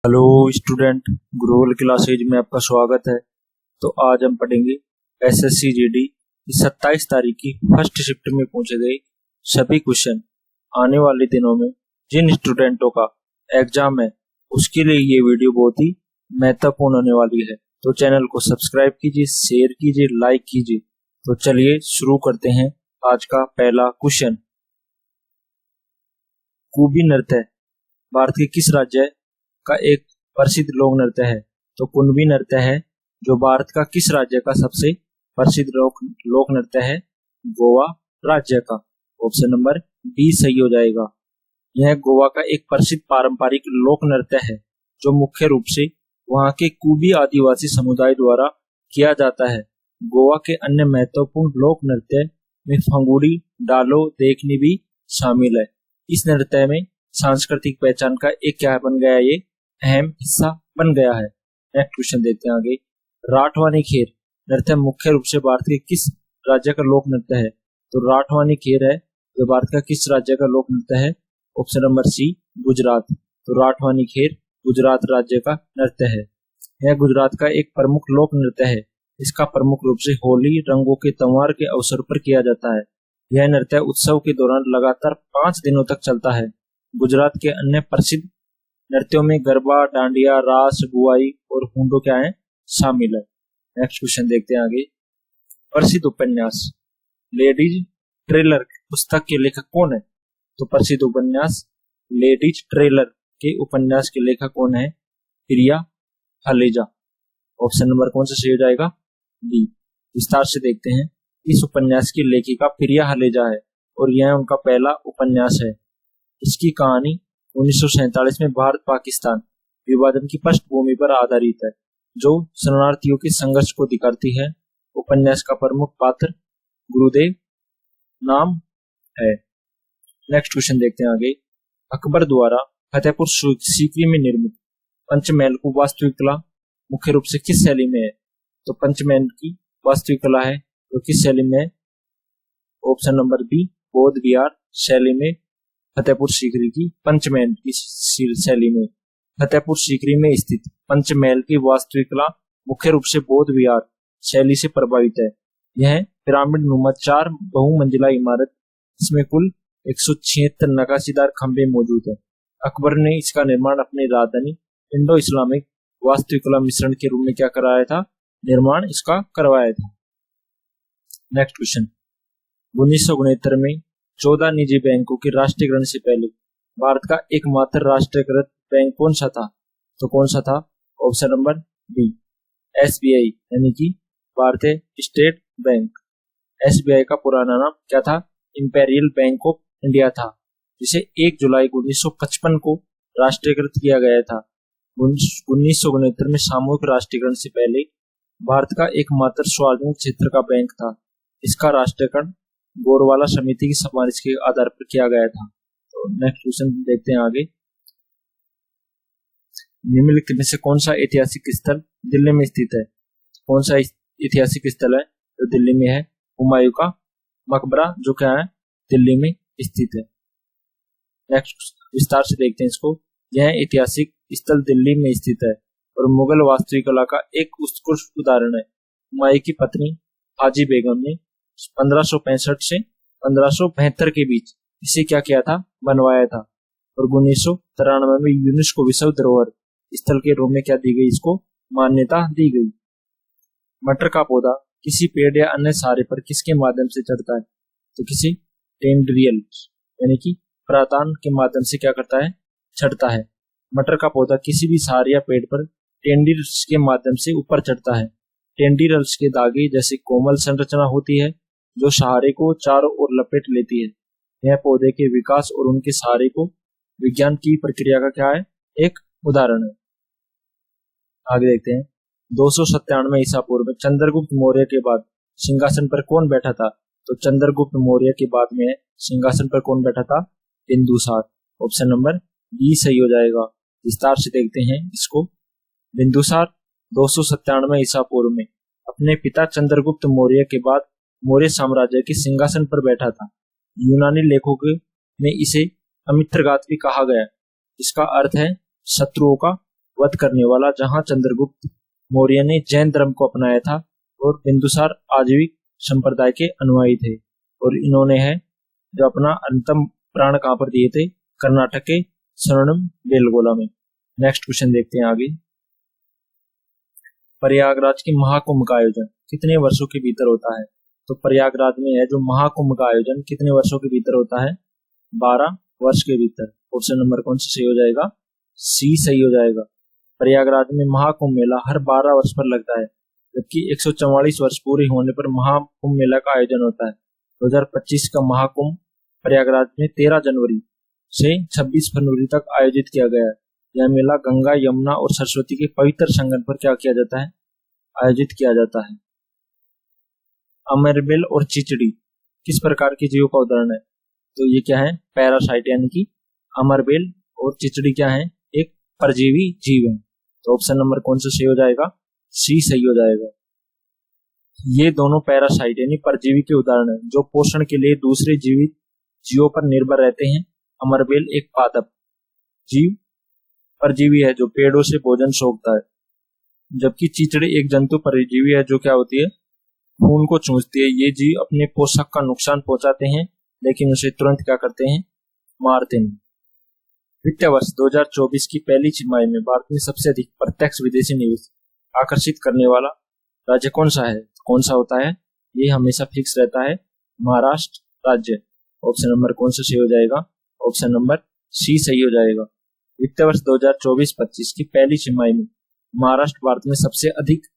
Hello student, Gurukul classes में आपका स्वागत है। तो आज हम पढ़ेंगे एसएससी जीडी 27 तारीख की फर्स्ट शिफ्ट में पूछे गए सभी क्वेश्चन। आने वाले दिनों में जिन स्टूडेंटों का एग्जाम है उसके लिए ये वीडियो बहुत ही महत्वपूर्ण होने वाली है। तो चैनल को सब्सक्राइब कीजिए, शेयर कीजिए, लाइक कीजिए। तो चलिए शुरू करते हैं आज का पहला क्वेश्चन। कुंभी नृत्य भारत के किस राज्य का एक प्रसिद्ध लोक नृत्य है? तो कुंभी नृत्य है जो भारत का किस राज्य का सबसे प्रसिद्ध लोक नृत्य है? गोवा राज्य का। ऑप्शन नंबर डी सही हो जाएगा। यह गोवा का एक प्रसिद्ध पारंपरिक लोक नृत्य है जो मुख्य रूप से वहां के कुंभी आदिवासी समुदाय द्वारा किया जाता है। गोवा के अन्य महत्वपूर्ण लोक नृत्य में फंगुड़ी, डालो, देखनी भी शामिल है। इस नृत्य में सांस्कृतिक पहचान का एक क्या बन गया, ये अहम हिस्सा बन गया है। नेक्स्ट क्वेश्चन देखते हैं आगे। राठवानी खेर नृत्य मुख्य रूप से भारत के किस राज्य का लोक नृत्य है? तो राठवानी खेर है जो भारत का किस राज्य का लोक नृत्य है? Option number C Gujarat. तो राठवानी खेर गुजरात राज्य का नृत्य है। यह गुजरात का एक प्रमुख लोक नृत्य है। इसका प्रमुख रूप से होली, रंगों के त्योहार के अवसर पर किया जाता है। यह नृत्य उत्सव के दौरान लगातार 5 दिनों तक चलता है। गुजरात के अन्य प्रसिद्ध नृत्यों में गरबा, डांडिया, रास, बुआई और हुंडो क्या है शामिल है। नेक्स्ट क्वेश्चन देखते हैं आगे। प्रसिद्ध उपन्यास लेडीज ट्रेलर पुस्तक के लेखक कौन है? तो प्रसिद्ध उपन्यास लेडीज ट्रेलर के उपन्यास के लेखक कौन है? प्रिया हलेजा। ऑप्शन नंबर कौन सा सही हो जाएगा? डी। विस्तार से देखते हैं। इस उपन्यास की लेखिका प्रिया हलेजा है और यह उनका पहला उपन्यास है। इसकी कहानी 1947 में भारत पाकिस्तान विभाजन की पृष्ठभूमि पर आधारित है जो शरणार्थियों के संघर्ष को दिखाती है। उपन्यास का प्रमुख पात्र गुरुदेव नाम है। नेक्स्ट क्वेश्चन देखते हैं आगे। अकबर द्वारा फतेहपुर सीकरी में निर्मित पंचमहल की वास्तुकला कला मुख्य रूप से किस शैली में है? तो पंचमहल की वास्तुकला है तो किस शैली में है? ऑप्शन नंबर बी बौद्ध विहार शैली में फतेहपुर सीकरी की पंचमहल की शैली में। फतेहपुर सीकरी में स्थित पंचमहल की वास्तुकला मुख्य रूप से बौद्ध विहार शैली से प्रभावित है। यह पिरामिड नुमा 4 बहुमंजिला इमारत, इसमें कुल 176 नक्काशीदार खंभे मौजूद है। अकबर ने इसका निर्माण अपनी राजधानी इंडो इस्लामिक वास्तुकला मिश्रण के रूप में क्या कराया था? निर्माण इसका करवाया था। Next question. 1969 में 14 निजी बैंकों के राष्ट्रीयकरण से पहले भारत का एकमात्र राष्ट्रीयकृत बैंक कौन सा था? तो कौन सा था? ऑप्शन नंबर बी एसबीआई यानी कि भारतीय स्टेट बैंक। एसबीआई का पुराना नाम क्या था? इंपेरियल बैंक ऑफ इंडिया था, जिसे 1 जुलाई 1955 को राष्ट्रीयकृत किया गया था। 1969 में सामूहिक राष्ट्रीयकरण से पहले भारत का एकमात्र सार्वजनिक क्षेत्र का बैंक था। इसका राष्ट्रीयकरण गोरवाला समिति की सिफारिश के आधार पर किया गया था। तो नेक्स्ट क्वेश्चन देखते हैं आगे। निम्नलिखित में से कौन सा ऐतिहासिक स्थल दिल्ली में स्थित है? कौन सा ऐतिहासिक स्थल है जो दिल्ली में है? हुमायूं का मकबरा जो क्या है दिल्ली में स्थित है। नेक्स्ट विस्तार से देखते हैं इसको। यह ऐतिहासिक स्थल दिल्ली में स्थित है और मुगल वास्तुकला का एक उत्कृष्ट उदाहरण है। हुमायूं की पत्नी हाजी बेगम ने 1565 से 1572 के बीच इसे क्या किया था? बनवाया था और 1993 में यूनेस्को विश्व धरोहर स्थल के रूप में क्या दी गई? इसको मान्यता दी गई। मटर का पौधा किसी पेड़ या अन्य सहारे पर किसके माध्यम से चढ़ता है? तो किसी टेंड्रियल यानी कि परातान के माध्यम से क्या करता है? चढ़ता है। मटर का पौधा किसी भी सहारे या पेड़ पर टेंड्रिल्स के माध्यम से ऊपर चढ़ता है। टेंड्रिल्स के धागे जैसे कोमल संरचना होती है जो सहारे को चारों ओर लपेट लेती है। यह पौधे के विकास और उनके सहारे को विज्ञान की प्रक्रिया का क्या है? एक उदाहरण है। आगे देखते हैं। 297 ईसा पूर्व में चंद्रगुप्त मौर्य के बाद सिंहासन पर कौन बैठा था? तो चंद्रगुप्त मौर्य के बाद में सिंहासन पर कौन बैठा था? बिंदुसार। ऑप्शन नंबर बी सही हो जाएगा। विस्तार से देखते हैं इसको। बिंदुसार 297 ईसा पूर्व में अपने पिता चंद्रगुप्त मौर्य के बाद मौर्य साम्राज्य के सिंहासन पर बैठा था। यूनानी लेखकों ने इसे अमित्रघात भी कहा गया। इसका अर्थ है शत्रुओं का वध करने वाला, जहां चंद्रगुप्त मौर्य ने जैन धर्म को अपनाया था और बिंदुसार आजीविक संप्रदाय के अनुयायी थे। और इन्होंने है जो अपना अंतिम प्राण कहां पर दिए थे, कर्नाटक के स्वर्णम बेलगोला में। नेक्स्ट क्वेश्चन देखते हैं आगे। प्रयागराज के महाकुंभ का आयोजन कितने वर्षों के भीतर होता है? तो प्रयागराज में है जो महाकुंभ का आयोजन कितने वर्षों के भीतर होता है? 12 वर्ष के भीतर। ऑप्शन नंबर कौन सा सही हो जाएगा? सी सही हो जाएगा। प्रयागराज में महाकुंभ मेला हर 12 वर्ष पर लगता है, जबकि 144 वर्ष पूरे होने पर महाकुंभ मेला का आयोजन होता है। 2025 का महाकुंभ प्रयागराज में 13 जनवरी से 26 फरवरी तक आयोजित किया गया है। यह मेला गंगा, यमुना और सरस्वती के पवित्र संगम पर क्या किया जाता है? आयोजित किया जाता है। अमरबेल और चिचड़ी किस प्रकार के जीवों का उदाहरण है? तो ये क्या है? पैरासाइट, यानी कि अमरबेल और चिचड़ी क्या है? एक परजीवी जीव है। तो ऑप्शन नंबर कौन सा सही हो जाएगा? सी सही हो जाएगा। ये दोनों पैरासाइट यानी परजीवी के उदाहरण है जो पोषण के लिए दूसरे जीवित जीवों पर निर्भर रहते हैं। अमरबेल एक पादप जीव परजीवी है जो पेड़ों से भोजन सोखता है, जबकि चिचड़ी एक जंतु परजीवी है जो क्या होती है? खून को चूसती है। ये जीव अपने पोषक का नुकसान पहुंचाते हैं, लेकिन उसे तुरंत क्या करते हैं? मारते नहीं। वित्तीय वर्ष 2024 की पहली तिमाही में भारत में सबसे अधिक प्रत्यक्ष विदेशी निवेश आकर्षित करने वाला राज्य कौन सा है? कौन सा होता है? ये हमेशा फिक्स रहता है, महाराष्ट्र राज्य। ऑप्शन नंबर कौन सा सही हो जाएगा? ऑप्शन नंबर सी सही हो जाएगा। वित्तीय वर्ष 2024-25 की पहली तिमाही में महाराष्ट्र भारत में सबसे अधिक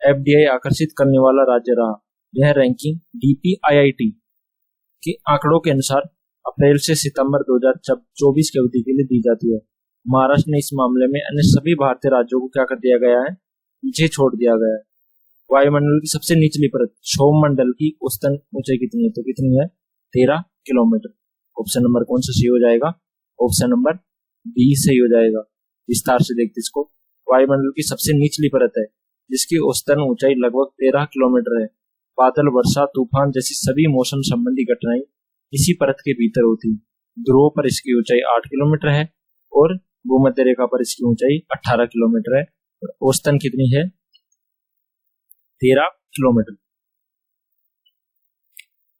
एफडीआई आकर्षित करने वाला राज्य रहा। यह रैंकिंग डीपीआईआईटी के आंकड़ों के अनुसार अप्रैल से सितंबर 2024 की अवधि के लिए दी जाती है। महाराष्ट्र ने इस मामले में अन्य सभी भारतीय राज्यों को क्या कर दिया गया है? पीछे छोड़ दिया गया है। वायुमंडल की सबसे निचली परत सौरमंडल की औसतन ऊंचाई कितनी है? तो कितनी है? 13 किलोमीटर। ऑप्शन नंबर कौन सा सही हो जाएगा? ऑप्शन नंबर बी सही हो जाएगा। विस्तार से देखते इसको। वायुमंडल की सबसे निचली परत है जिसकी औसतन ऊंचाई लगभग 13 किलोमीटर है। बादल, वर्षा, तूफान जैसी सभी मौसम संबंधी घटनाएं इसी परत के भीतर होती है। ध्रुव पर इसकी ऊंचाई 8 किलोमीटर है और भूमध्य रेखा पर इसकी ऊंचाई 18 किलोमीटर है। और औसतन कितनी है? 13 किलोमीटर।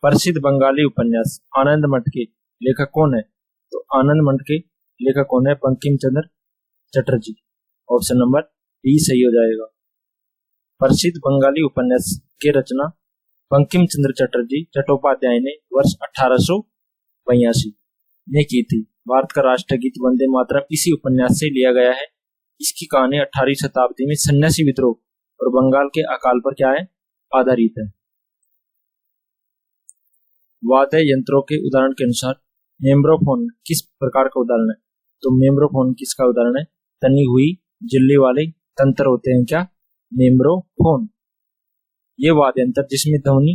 प्रसिद्ध बंगाली उपन्यास आनंद मठ के लेखक कौन है? तो आनंद मठ के लेखक कौन है? Bankim Chandra Chatterjee. Option number B सही हो जाएगा। प्रसिद्ध बंगाली उपन्यास के रचना बंकिम चंद्र चटर्जी चट्टोपाध्याय ने वर्ष 1882 में की थी। भारत का राष्ट्रगीत वंदे मातरम इसी उपन्यास से लिया गया है। इसकी कहानी 18वीं शताब्दी में सन्यासी विद्रोह और बंगाल के अकाल पर क्या है? आधारित है। वाद्य यंत्रों के उदाहरण के अनुसार मेम्ब्रोफोन किस प्रकार का उदाहरण है? तो मेम्ब्रोफोन किसका उदाहरण है? तनी हुई झिल्ली वाले तंत्र होते हैं क्या? मेम्ब्रोफोन। ये वाद्य यंत्र जिसमें ध्वनि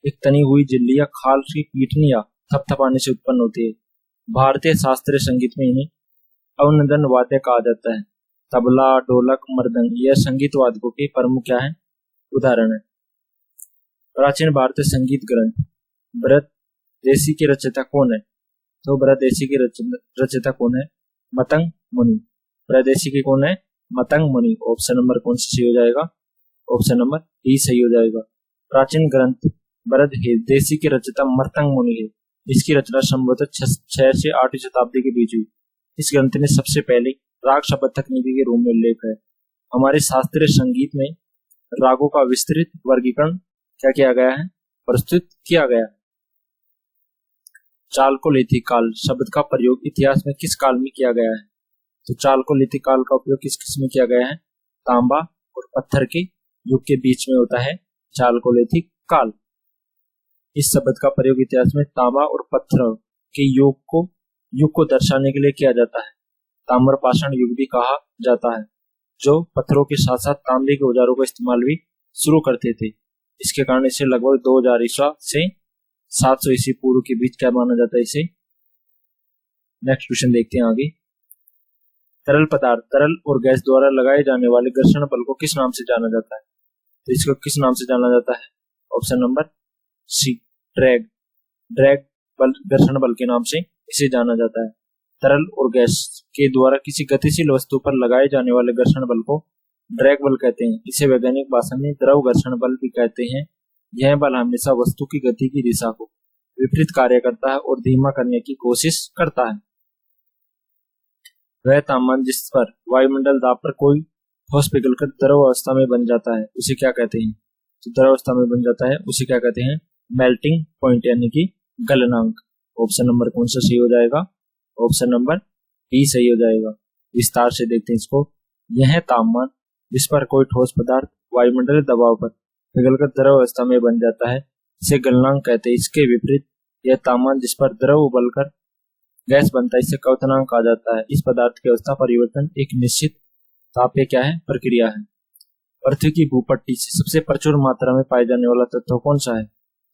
एक तनी हुई झिल्ली या खाल की पीटने या थपथपाने से उत्पन्न होती है। भारतीय शास्त्रीय संगीत में इन्हें अवनदन वाद्य कहा जाता है। तबला, ढोलक, मृदंग यह संगीत वाद्यों के प्रमुख क्या है? उदाहरण है। प्राचीन भारतीय संगीत ग्रंथ बृहदेशी के रचयिता कौन है? तो बृहदेशी के रचयिता कौन है? मतंग मुनि। बृहदेशी के कौन है? मतंग मुनि। ऑप्शन नंबर कौन सा सही हो जाएगा? ऑप्शन नंबर डी सही हो जाएगा। प्राचीन ग्रंथ बृहदेशी के रचयिता मतंग मुनि है। इसकी रचना संभवतः 6 से 8वीं शताब्दी के बीच हुई। इस ग्रंथ में सबसे पहले राग शब्द तकनीकी के रूप में उल्लेख है। हमारे शास्त्रीय संगीत में रागों का विस्तृत वर्गीकरण क्या किया गया है? प्रस्तुत किया गया। चालकोलिथिक काल शब्द का प्रयोग इतिहास में किस काल में किया गया है? तो चालकोलिथिक काल का उपयोग किस किस में किया गया है? तांबा और पत्थर के युग के बीच में होता है चालकोलिथिक काल। इस शब्द का प्रयोग इतिहास में तांबा और पत्थर के युग को दर्शाने के लिए किया जाता है। ताम्रपाषाण युग भी कहा जाता है, जो पत्थरों के साथ साथ तांबे के औजारों का इस्तेमाल भी शुरू करते थे। इसके कारण इसे लगभग 2000 ईसा से 700 ईसा पूर्व के बीच क्या माना जाता है इसे। नेक्स्ट क्वेश्चन देखते हैं आगे। तरल पदार्थ, तरल और गैस द्वारा लगाए जाने वाले घर्षण बल को किस नाम से जाना जाता है? तो इसको किस नाम से जाना जाता है? ऑप्शन नंबर सी ड्रैग बल, घर्षण बल के नाम से इसे जाना जाता है। तरल और गैस के द्वारा किसी गतिशील वस्तु पर लगाए जाने वाले घर्षण बल को ड्रैग बल कहते हैं। इसे वैज्ञानिक भाषा में द्रव घर्षण बल भी कहते हैं। यह बल हमेशा वस्तु की गति की दिशा को विपरीत कार्य करता है और धीमा करने की कोशिश करता है। वह तापमान जिस पर वायुमंडल दाब पर कोई ठोस पिघलकर द्रव अवस्था में बन जाता है उसे क्या कहते हैं? तो द्रव अवस्था में बन जाता है उसे क्या कहते हैं? मेल्टिंग पॉइंट यानी कि गलनांक। ऑप्शन नंबर कौन सा सही हो जाएगा? ऑप्शन नंबर डी सही हो जाएगा। विस्तार से देखते हैं इसको। यह तापमान जिस पर कोई ठोस पदार्थ वायुमंडलीय दबाव पर पिघलकर द्रव अवस्था में बन जाता है इसे गलनांक कहते हैं। इसके विपरीत यह तापमान जिस पर द्रव उबलकर गैस बनता है इसे क्वथनांक कहा जाता है। इस पदार्थ की अवस्था परिवर्तन एक निश्चित तापीय क्या है? प्रक्रिया है। पृथ्वी की भूपट्टी से सबसे प्रचुर मात्रा में पाए जाने वाला तत्व कौन सा है?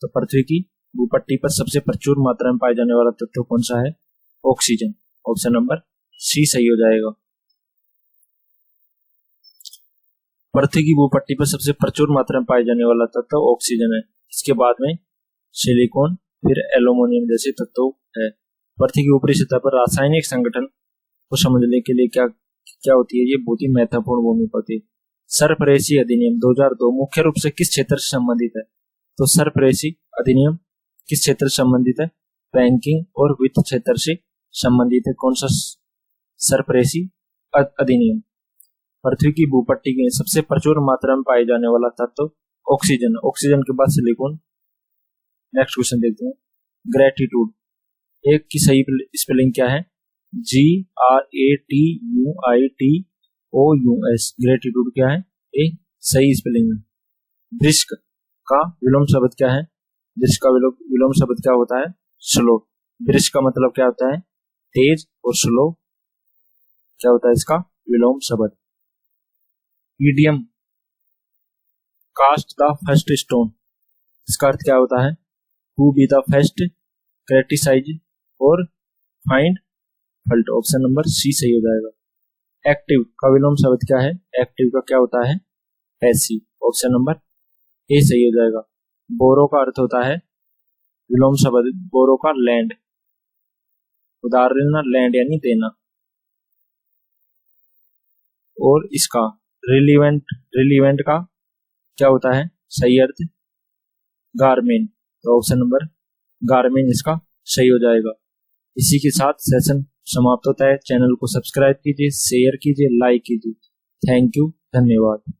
तो पृथ्वी की भूपट्टी पर सबसे प्रचुर मात्रा में पाए जाने वाला तत्व कौन सा है? ऑक्सीजन। ऑप्शन नंबर सी सही हो जाएगा। पृथ्वी की भूपट्टी पर सबसे प्रचुर मात्रा में पाए जाने वाला तत्व ऑक्सीजन है। इसके बाद में सिलिकॉन, फिर एल्यूमिनियम जैसे तत्व है। पृथ्वी की ऊपरी सतह पर रासायनिक संगठन को समझने के लिए क्या क्या होती है? ये बहुत ही महत्वपूर्ण भूमिका होती है। सरफरेसी अधिनियम 2002 मुख्य रूप से किस क्षेत्र से संबंधित है? तो सरफरेसी अधिनियम किस क्षेत्र से संबंधित है? बैंकिंग और वित्त क्षेत्र से संबंधित है। कौन सा सरफरेसी अधिनियम? पृथ्वी की भूपट्टी में सबसे प्रचुर मात्रा में पाए जाने वाला तत्व ऑक्सीजन। ऑक्सीजन के बाद सिलिकॉन। नेक्स्ट क्वेश्चन देखते हैं। ग्रेटिट्यूड एक की सही स्पेलिंग क्या है? GRATUITOUS। ग्रेटिट्यूड क्या है? ए सही स्पेलिंग है। ब्रिस्क का विलोम शब्द क्या है? ब्रिस्क का विलोम शब्द क्या होता है? स्लो। ब्रिस्क का मतलब क्या होता है? तेज, और स्लो क्या होता है इसका विलोम शब्द? Idiom cast the first stone, इसका अर्थ क्या होता है? Who be the first criticise और find fault. Option number C सही हो जाएगा। एक्टिव का विलोम शब्द क्या है? एक्टिव का क्या होता है? पैसिव। ऑप्शन नंबर ए सही हो जाएगा। बोरो का अर्थ होता है विलोम शब्द बोरो का लैंड। उधार लेना, लैंड यानी देना। और इसका रिलीवेंट का क्या होता है सही अर्थ? गारमेन। तो ऑप्शन नंबर गारमेन इसका सही हो जाएगा। इसी के साथ सेशन समाप्त होता है। चैनल को सब्सक्राइब कीजिए, शेयर कीजिए, लाइक कीजिए। थैंक यू, धन्यवाद।